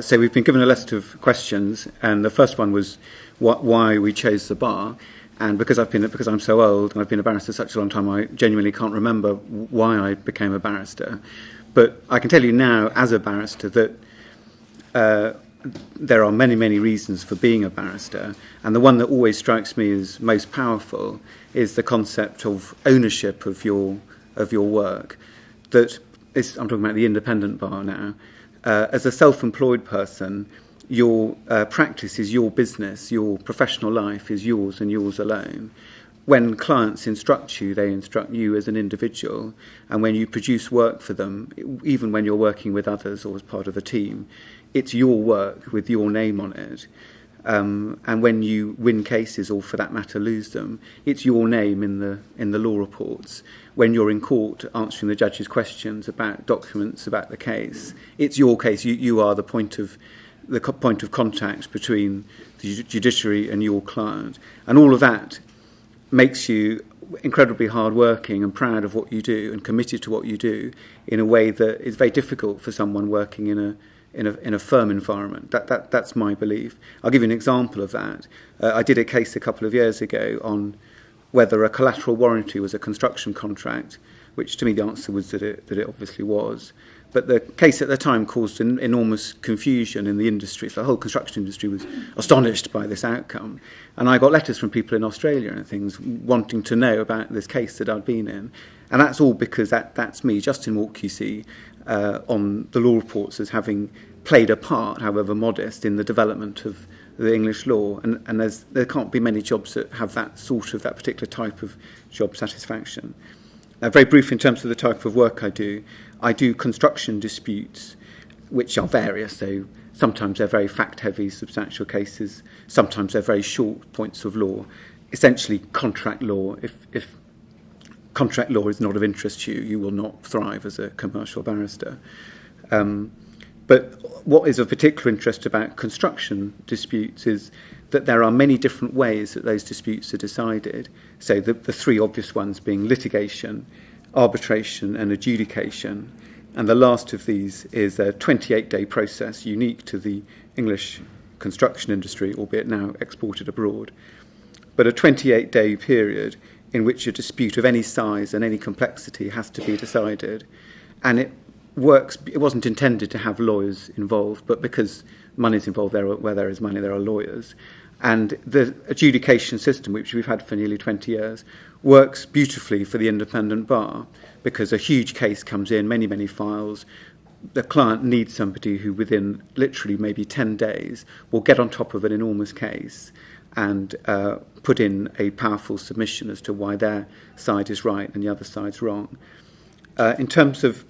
So we've been given a list of questions, and the first one was why we chose the bar. And because I'm so old and I've been a barrister such a long time, I genuinely can't remember why I became a barrister. But I can tell you now, as a barrister, that there are many, many reasons for being a barrister, and the one that always strikes me as most powerful is the concept of ownership of your work. I'm talking about the independent bar now. As a self-employed person, your practice is your business, your professional life is yours and yours alone. When clients instruct you, they instruct you as an individual, and when you produce work for them, even when you're working with others or as part of a team, it's your work with your name on it. And when you win cases, or for that matter lose them, it's your name in the law reports. When you're in court answering the judge's questions about documents about the case, it's your case. You are the point of contact between the judiciary and your client, and all of that makes you incredibly hardworking and proud of what you do and committed to what you do in a way that is very difficult for someone working in a firm environment. That's my belief. I'll give you an example of that. I did a case a couple of years ago on whether a collateral warranty was a construction contract, which to me the answer was that it obviously was. But the case at the time caused enormous confusion in the industry. So the whole construction industry was astonished by this outcome. And I got letters from people in Australia and things wanting to know about this case that I'd been in. And that's all because that's me, Justin Mort QC, on the law reports as having played a part, however modest, in the development of the English law. And there can't be many jobs that have that particular type of job satisfaction. Very brief in terms of the type of work I do construction disputes, which are various. So sometimes they're very fact-heavy, substantial cases. Sometimes they're very short points of law. Essentially, contract law. If contract law is not of interest to you, you will not thrive as a commercial barrister. But what is of particular interest about construction disputes is that there are many different ways that those disputes are decided. So the three obvious ones being litigation, arbitration and adjudication. And the last of these is a 28-day process unique to the English construction industry, albeit now exported abroad. But a 28-day period in which a dispute of any size and any complexity has to be decided. And it wasn't intended to have lawyers involved, but because money's involved, where there is money, there are lawyers. And the adjudication system, which we've had for nearly 20 years, works beautifully for the independent bar because a huge case comes in, many, many files. The client needs somebody who within literally maybe 10 days will get on top of an enormous case and put in a powerful submission as to why their side is right and the other side's wrong. In terms of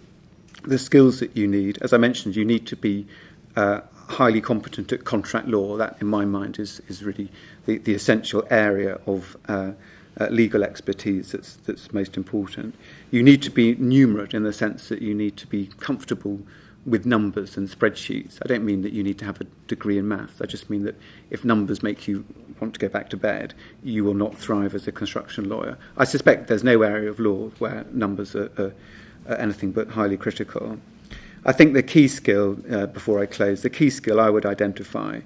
the skills that you need, as I mentioned, you need to be highly competent at contract law. That, in my mind, is really the essential area of legal expertise that's most important. You need to be numerate in the sense that you need to be comfortable with numbers and spreadsheets. I don't mean that you need to have a degree in maths. I just mean that if numbers make you want to go back to bed, you will not thrive as a construction lawyer. I suspect there's no area of law where numbers are anything but highly critical. I think the key skill, before I close, the key skill I would identify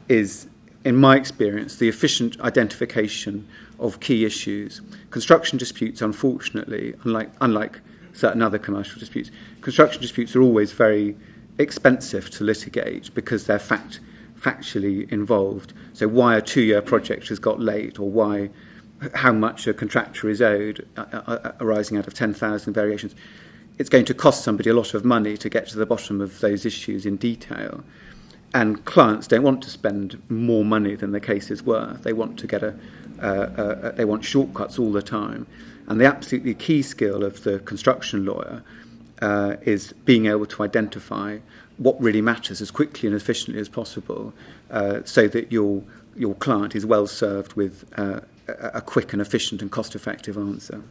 is, in my experience, the efficient identification of key issues. Construction disputes, unfortunately, unlike certain other commercial disputes, construction disputes are always very expensive to litigate because they're factually involved. So why a 2-year project has got late, or how much a contractor is owed arising out of 10,000 variations. It's going to cost somebody a lot of money to get to the bottom of those issues in detail. And clients don't want to spend more money than the case is worth. They want to get they want shortcuts all the time. And the absolutely key skill of the construction lawyer is being able to identify what really matters as quickly and efficiently as possible, so that your client is well served with a quick and efficient and cost-effective answer.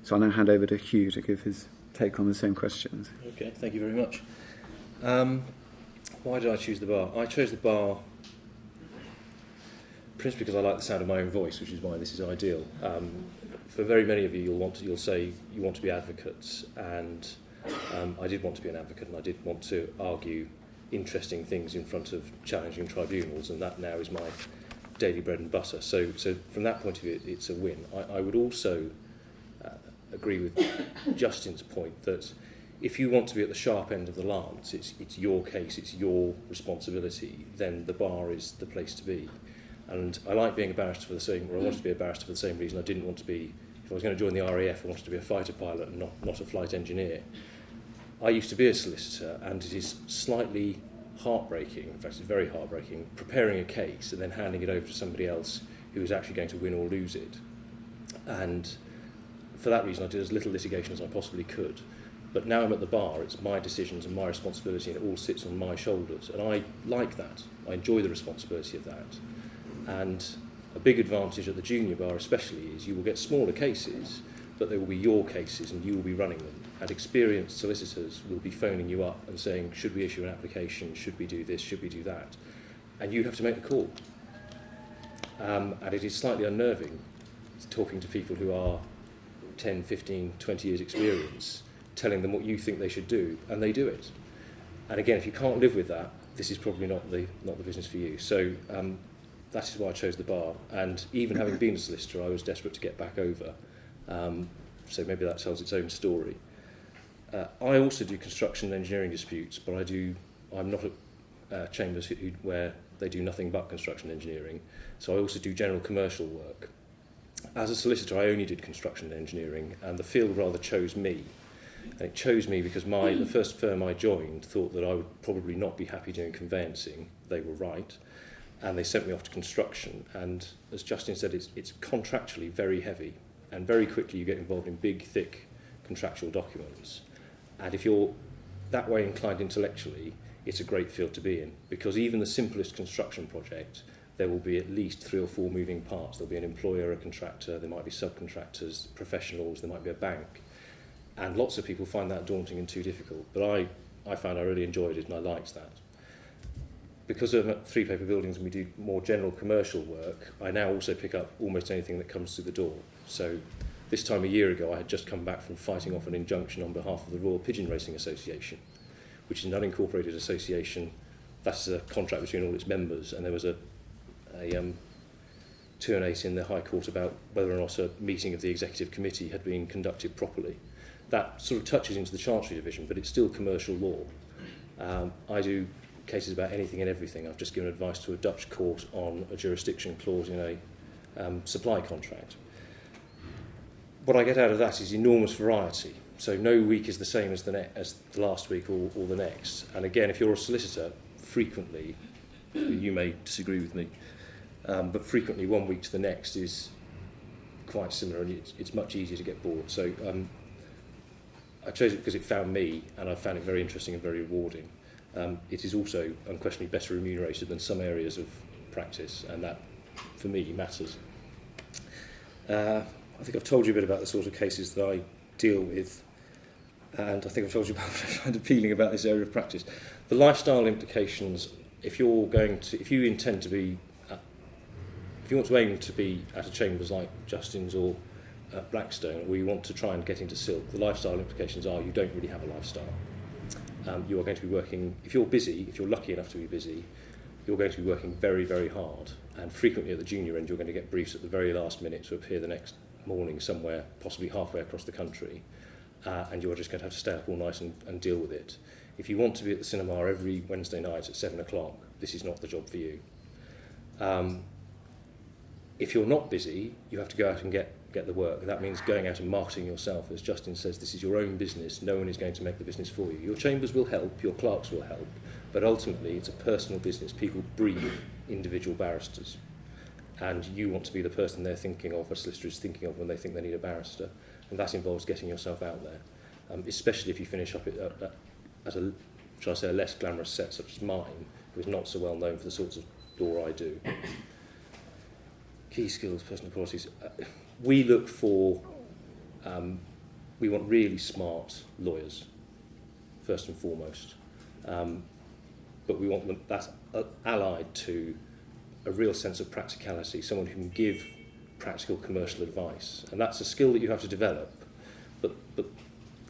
So I'll now hand over to Hugh to give his take on the same questions. Okay, thank you very much. Why did I choose the bar? I chose the bar principally because I like the sound of my own voice, which is why this is ideal. For very many of you, you'll say you want to be advocates, and I did want to be an advocate, and I did want to argue interesting things in front of challenging tribunals, and that now is my daily bread and butter. So from that point of view, it's a win. I would also agree with Justin's point that if you want to be at the sharp end of the lance, it's your case, it's your responsibility, then the bar is the place to be. And I like being a barrister for the same, or I wanted to be a barrister for the same reason I didn't want to be, if I was going to join the RAF, I wanted to be a fighter pilot and not a flight engineer. I used to be a solicitor, and it is slightly heartbreaking, in fact it's very heartbreaking, preparing a case and then handing it over to somebody else who is actually going to win or lose it. And for that reason I did as little litigation as I possibly could. But now I'm at the bar, it's my decisions and my responsibility, and it all sits on my shoulders. And I like that. I enjoy the responsibility of that. And a big advantage at the junior bar especially is you will get smaller cases, but they will be your cases and you will be running them. And experienced solicitors will be phoning you up and saying, should we issue an application, should we do this, should we do that? And you have to make the call. And it is slightly unnerving talking to people who are 10, 15, 20 years experience, telling them what you think they should do, and they do it. And again, if you can't live with that, this is probably not the business for you. So that is why I chose the bar. And even having been a solicitor, I was desperate to get back over. So maybe that tells its own story. I also do construction and engineering disputes, but I'm not at Chambers where they do nothing but construction engineering. So I also do general commercial work. As a solicitor, I only did construction and engineering, and the field rather chose me. And it chose me because the first firm I joined thought that I would probably not be happy doing conveyancing. They were right. And they sent me off to construction. And as Justin said, it's contractually very heavy. And very quickly you get involved in big, thick contractual documents. And if you're that way inclined intellectually, it's a great field to be in. Because even the simplest construction project, there will be at least 3 or 4 moving parts. There'll be an employer, a contractor, there might be subcontractors, professionals, there might be a bank. And lots of people find that daunting and too difficult. But I found I really enjoyed it and I liked that. Because I'm at 3 Paper Buildings and we do more general commercial work, I now also pick up almost anything that comes through the door. So this time a year ago, I had just come back from fighting off an injunction on behalf of the Royal Pigeon Racing Association, which is an unincorporated association. That's a contract between all its members, and there was a 2-8 in the High Court about whether or not a meeting of the Executive Committee had been conducted properly. That sort of touches into the Chancery Division, but it's still commercial law. I do cases about anything and everything. I've just given advice to a Dutch court on a jurisdiction clause in a supply contract. What I get out of that is enormous variety. So no week is the same as the last week or the next. And again, if you're a solicitor, frequently, you may disagree with me, but frequently one week to the next is quite similar, and it's much easier to get bored. So I chose it because it found me, and I found it very interesting and very rewarding. It is also unquestionably better remunerated than some areas of practice, and that, for me, matters. I think I've told you a bit about the sort of cases that I deal with, and I think I've told you about what I find appealing about this area of practice. The lifestyle implications, if you intend to be, if you want to aim to be at a Chambers like Justin's or Blackstone, or you want to try and get into silk, the lifestyle implications are you don't really have a lifestyle. You are going to be working, if you're busy, if you're lucky enough to be busy, you're going to be working very, very hard. And frequently at the junior end, you're going to get briefs at the very last minute to appear the next morning somewhere, possibly halfway across the country. And you're just going to have to stay up all night and deal with it. If you want to be at the cinema every Wednesday night at 7 o'clock, this is not the job for you. If you're not busy, you have to go out and get the work. That means going out and marketing yourself. As Justin says, this is your own business. No one is going to make the business for you. Your chambers will help, your clerks will help, but ultimately it's a personal business. People breed individual barristers, and you want to be the person they're thinking of, a solicitor is thinking of when they think they need a barrister, and that involves getting yourself out there, especially if you finish up at a, shall I say, a less glamorous set such as mine, who is not so well known for the sorts of law I do. Key skills, personal qualities. We look for, we want really smart lawyers, first and foremost. But we want them that's allied to a real sense of practicality, someone who can give practical commercial advice. And that's a skill that you have to develop. But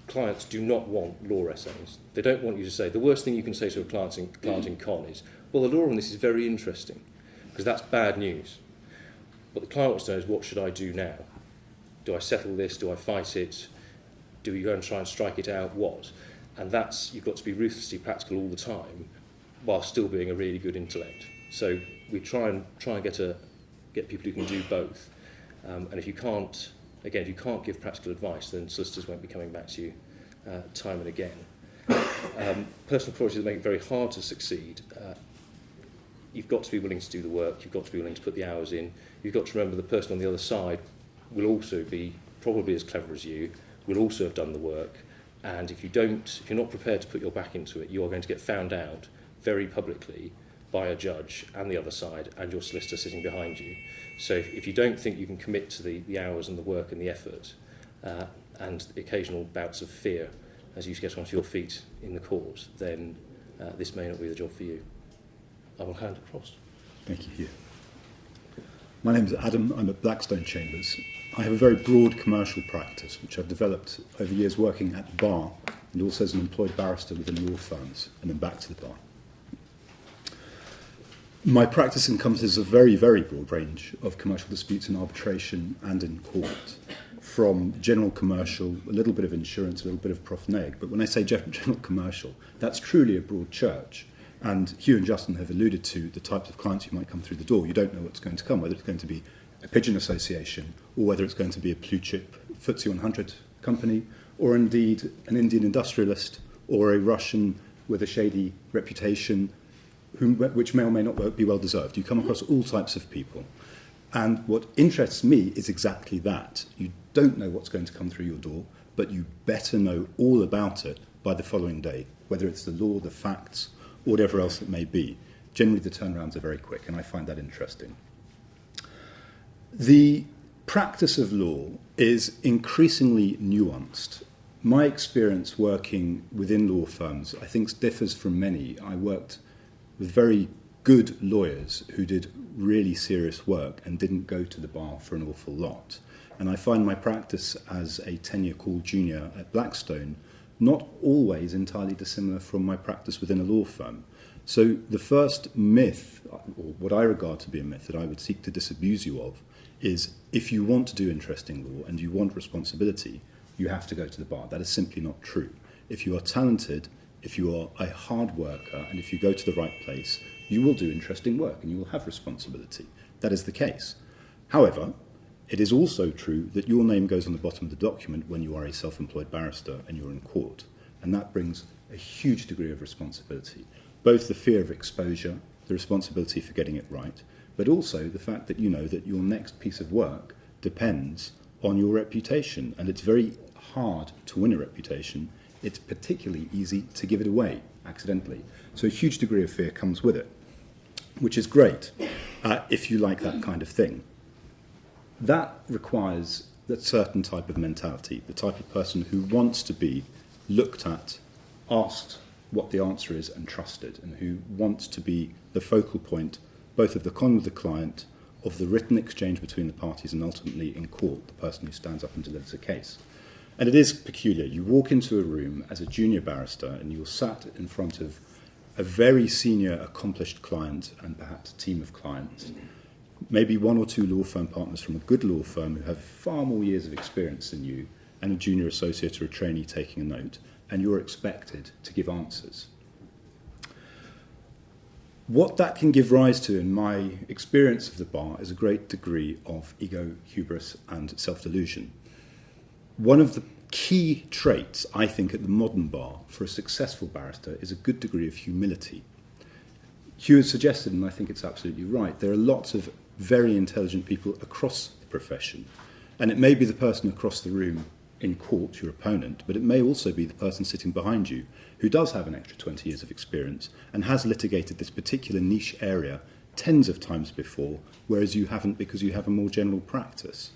clients do not want law essays. They don't want you to say, the worst thing you can say to a client in con is, well, the law on this is very interesting, because that's bad news. What the client wants to know is, what should I do now? Do I settle this? Do I fight it? Do we go and try and strike it out? What? And that's, you've got to be ruthlessly practical all the time, while still being a really good intellect. So we try and get people who can do both. And if you can't give practical advice, then solicitors won't be coming back to you time and again. Personal qualities that make it very hard to succeed. You've got to be willing to do the work. You've got to be willing to put the hours in. You've got to remember the person on the other side will also be probably as clever as you, will also have done the work. And if you're not prepared to put your back into it, you are going to get found out very publicly by a judge and the other side and your solicitor sitting behind you. So if you don't think you can commit to the hours and the work and the effort and occasional bouts of fear as you get onto your feet in the court, then this may not be the job for you. I will hand across. Thank you, Hugh. My name is Adam. I'm at Blackstone Chambers. I have a very broad commercial practice, which I've developed over years working at the bar and also as an employed barrister within law firms and then back to the bar. My practice encompasses a very, very broad range of commercial disputes in arbitration and in court, from general commercial, a little bit of insurance, a little bit of prof neg. But when I say general commercial, that's truly a broad church. And Hugh and Justin have alluded to the types of clients who might come through the door. You don't know what's going to come, whether it's going to be a pigeon association or whether it's going to be a blue chip FTSE 100 company or indeed an Indian industrialist or a Russian with a shady reputation which may or may not be well deserved. You come across all types of people. And what interests me is exactly that. You don't know what's going to come through your door, but you better know all about it by the following day, whether it's the law, the facts, or whatever else it may be. Generally, the turnarounds are very quick, and I find that interesting. The practice of law is increasingly nuanced. My experience working within law firms, I think, differs from many. I worked with very good lawyers who did really serious work and didn't go to the bar for an awful lot. And I find my practice as a tenure call junior at Blackstone not always entirely dissimilar from my practice within a law firm. So the first myth, or what I regard to be a myth that I would seek to disabuse you of, is if you want to do interesting law and you want responsibility, you have to go to the bar. That is simply not true. If you are talented, if you are a hard worker, and if you go to the right place, you will do interesting work and you will have responsibility. That is the case. However, it is also true that your name goes on the bottom of the document when you are a self-employed barrister and you're in court. And that brings a huge degree of responsibility. Both the fear of exposure, the responsibility for getting it right, but also the fact that you know that your next piece of work depends on your reputation. And it's very hard to win a reputation. It's particularly easy to give it away accidentally. So a huge degree of fear comes with it, which is great if you like that kind of thing. That requires that certain type of mentality, the type of person who wants to be looked at, asked what the answer is and trusted, and who wants to be the focal point both of the con with the client, of the written exchange between the parties, and ultimately in court, the person who stands up and delivers a case. And it is peculiar. You walk into a room as a junior barrister and you're sat in front of a very senior, accomplished client and perhaps a team of clients, maybe one or two law firm partners from a good law firm who have far more years of experience than you, and a junior associate or a trainee taking a note, and you're expected to give answers. What that can give rise to, in my experience of the bar, is a great degree of ego, hubris, and self-delusion. One of the key traits, I think, at the modern bar for a successful barrister is a good degree of humility. Hugh has suggested, and I think it's absolutely right, there are lots of very intelligent people across the profession. And it may be the person across the room in court, your opponent, but it may also be the person sitting behind you who does have an extra 20 years of experience and has litigated this particular niche area tens of times before, whereas you haven't because you have a more general practice.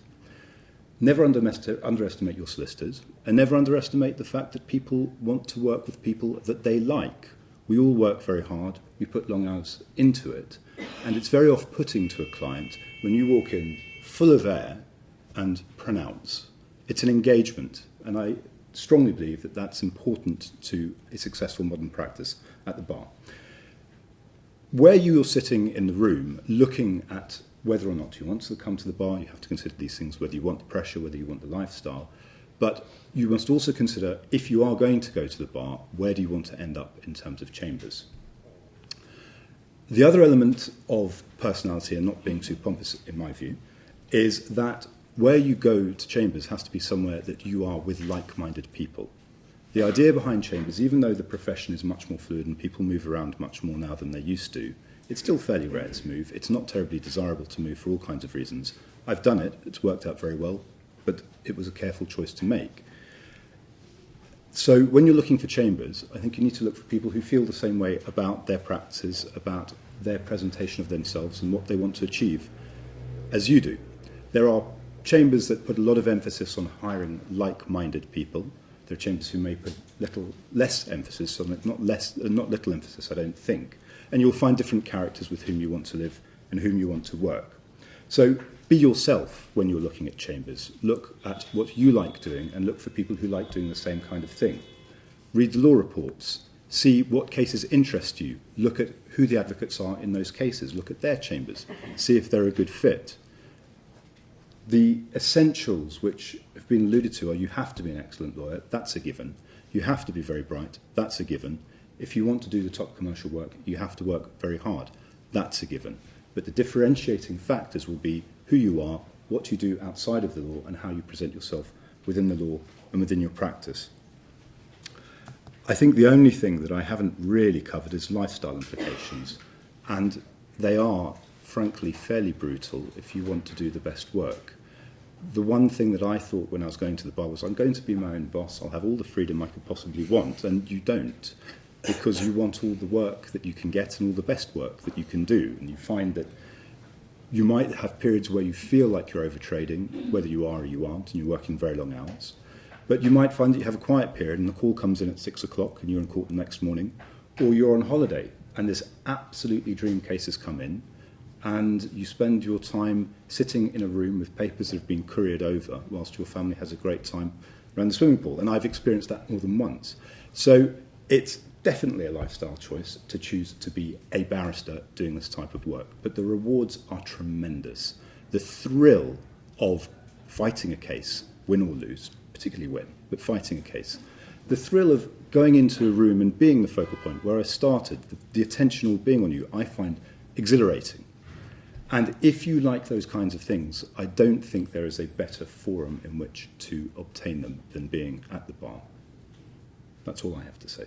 Never underestimate your solicitors, and never underestimate the fact that people want to work with people that they like. We all work very hard, we put long hours into it, and it's very off-putting to a client when you walk in full of air and pronounce. It's an engagement, and I strongly believe that that's important to a successful modern practice at the bar. Where you're sitting in the room looking at whether or not you want to come to the bar, you have to consider these things, whether you want the pressure, whether you want the lifestyle. But you must also consider, if you are going to go to the bar, where do you want to end up in terms of chambers? The other element of personality, and not being too pompous in my view, is that where you go to chambers has to be somewhere that you are with like-minded people. The idea behind chambers, even though the profession is much more fluid and people move around much more now than they used to, it's still fairly rare to move. It's not terribly desirable to move for all kinds of reasons. I've done it, it's worked out very well, but it was a careful choice to make. So when you're looking for chambers, I think you need to look for people who feel the same way about their practices, about their presentation of themselves and what they want to achieve as you do. There are chambers that put a lot of emphasis on hiring like-minded people. There are chambers who may put little less emphasis on it, not little emphasis, I don't think. And you'll find different characters with whom you want to live and whom you want to work. So be yourself when you're looking at chambers. Look at what you like doing and look for people who like doing the same kind of thing. Read the law reports. See what cases interest you. Look at who the advocates are in those cases. Look at their chambers. See if they're a good fit. The essentials which have been alluded to are you have to be an excellent lawyer, that's a given. You have to be very bright, that's a given. If you want to do the top commercial work, you have to work very hard, that's a given. But the differentiating factors will be who you are, what you do outside of the law, and how you present yourself within the law and within your practice. I think the only thing that I haven't really covered is lifestyle implications, and they are, frankly, fairly brutal if you want to do the best work. The one thing that I thought when I was going to the bar was I'm going to be my own boss, I'll have all the freedom I could possibly want, and you don't, because you want all the work that you can get and all the best work that you can do, and you find that you might have periods where you feel like you're overtrading, whether you are or you aren't, and you're working very long hours, but you might find that you have a quiet period and the call comes in at 6 o'clock and you're in court the next morning, or you're on holiday and there's absolutely dream cases come in, and you spend your time sitting in a room with papers that have been couriered over whilst your family has a great time around the swimming pool. And I've experienced that more than once. So it's definitely a lifestyle choice to choose to be a barrister doing this type of work. But the rewards are tremendous. The thrill of fighting a case, win or lose, particularly win, but fighting a case. The thrill of going into a room and being the focal point where I started, the attention all being on you, I find exhilarating. And if you like those kinds of things, I don't think there is a better forum in which to obtain them than being at the bar. That's all I have to say.